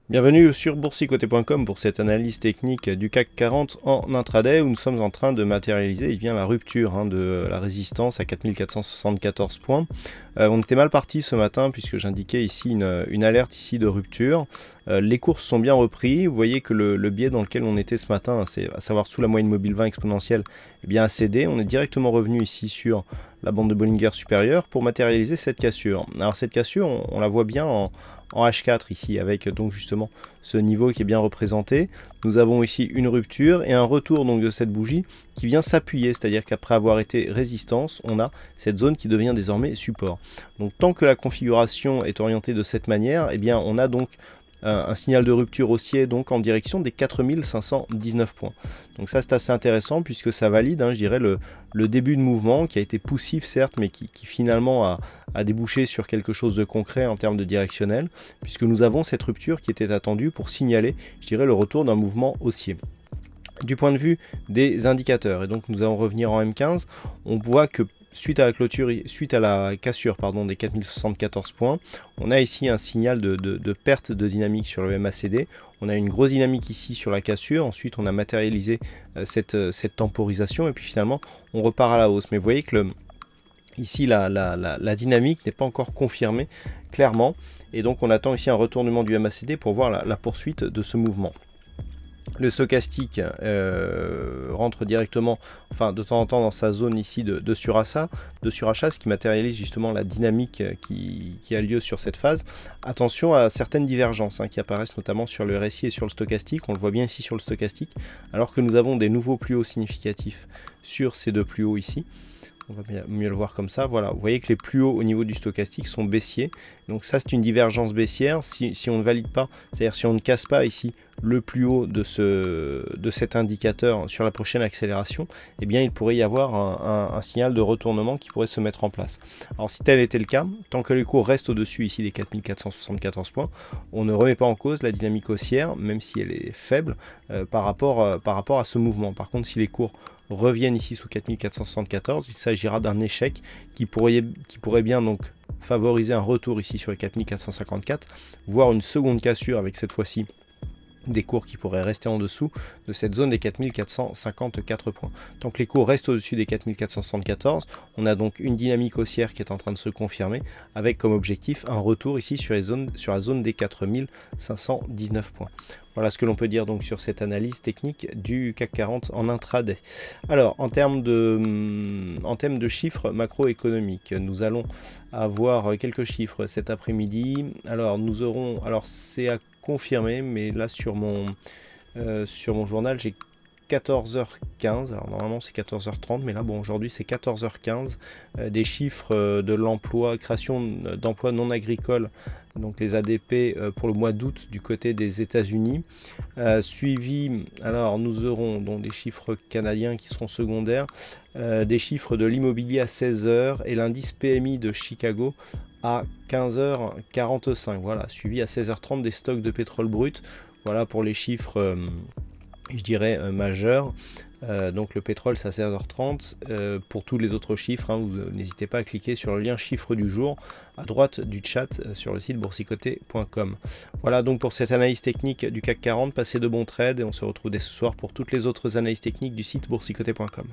Bienvenue sur boursicoté.com pour cette analyse technique du CAC 40 en intraday où nous sommes en train de matérialiser la rupture de la résistance à 4474 points. On était mal parti ce matin puisque j'indiquais ici une alerte ici de rupture. Les cours sont bien repris. Vous voyez que le biais dans lequel on était ce matin, c'est à savoir sous la moyenne mobile 20 exponentielle, a cédé. On est directement revenu ici sur la bande de Bollinger supérieure pour matérialiser cette cassure. Alors cette cassure, on la voit bien en H4 ici, avec donc justement ce niveau qui est bien représenté. Nous avons ici une rupture et un retour donc de cette bougie qui vient s'appuyer, c'est-à-dire qu'après avoir été résistance, on a cette zone qui devient désormais support. Donc tant que la configuration est orientée de cette manière, on a donc un signal de rupture haussier donc en direction des 4519 points. Donc ça c'est assez intéressant puisque ça valide, je dirais, le début de mouvement qui a été poussif certes, mais qui finalement a débouché sur quelque chose de concret en termes de directionnel, puisque nous avons cette rupture qui était attendue pour signaler, je dirais, le retour d'un mouvement haussier. Du point de vue des indicateurs, et donc nous allons revenir en M15, on voit que suite à la cassure des 4074 points, on a ici un signal de perte de dynamique sur le MACD. On a une grosse dynamique ici sur la cassure, ensuite on a matérialisé cette temporisation et puis finalement on repart à la hausse. Mais vous voyez que ici la dynamique n'est pas encore confirmée clairement, et donc on attend ici un retournement du MACD pour voir la poursuite de ce mouvement. Le stochastique rentre directement, de temps en temps dans sa zone ici de surachat, ce qui matérialise justement la dynamique qui a lieu sur cette phase. Attention à certaines divergences qui apparaissent notamment sur le RSI et sur le stochastique. On le voit bien ici sur le stochastique, alors que nous avons des nouveaux plus hauts significatifs sur ces deux plus hauts ici. On va mieux le voir comme ça. Voilà, vous voyez que les plus hauts au niveau du stochastique sont baissiers. Donc ça, c'est une divergence baissière. Si on ne valide pas, c'est-à-dire si on ne casse pas ici le plus haut de cet indicateur sur la prochaine accélération, il pourrait y avoir un signal de retournement qui pourrait se mettre en place. Alors si tel était le cas, tant que les cours restent au-dessus ici des 4474 points, on ne remet pas en cause la dynamique haussière, même si elle est faible par rapport à ce mouvement. Par contre, si les cours reviennent ici sous 4474, il s'agira d'un échec qui pourrait bien donc favoriser un retour ici sur les 4454, voire une seconde cassure avec cette fois-ci des cours qui pourraient rester en dessous de cette zone des 4454 points. Tant que les cours restent au-dessus des 4474, on a donc une dynamique haussière qui est en train de se confirmer, avec comme objectif un retour ici sur la zone des 4519 points. Voilà ce que l'on peut dire donc sur cette analyse technique du CAC 40 en intraday. Alors en termes de chiffres macroéconomiques, nous allons avoir quelques chiffres cet après-midi. Alors nous aurons, c'est à confirmer, mais là sur mon journal j'ai 14h15, alors normalement c'est 14h30, mais là bon, aujourd'hui c'est 14h15, des chiffres de l'emploi, création d'emplois non agricoles, donc les ADP pour le mois d'août du côté des États-Unis, suivi, alors nous aurons donc des chiffres canadiens qui seront secondaires, des chiffres de l'immobilier à 16h et l'indice PMI de Chicago à 15h45, voilà, suivi à 16h30 des stocks de pétrole brut. Voilà pour les chiffres je dirais majeur. Donc le pétrole c'est à 16h30. Pour tous les autres chiffres, vous n'hésitez pas à cliquer sur le lien chiffre du jour à droite du chat sur le site boursicoté.com. Voilà donc pour cette analyse technique du CAC 40. Passez de bons trades et on se retrouve dès ce soir pour toutes les autres analyses techniques du site boursicoté.com.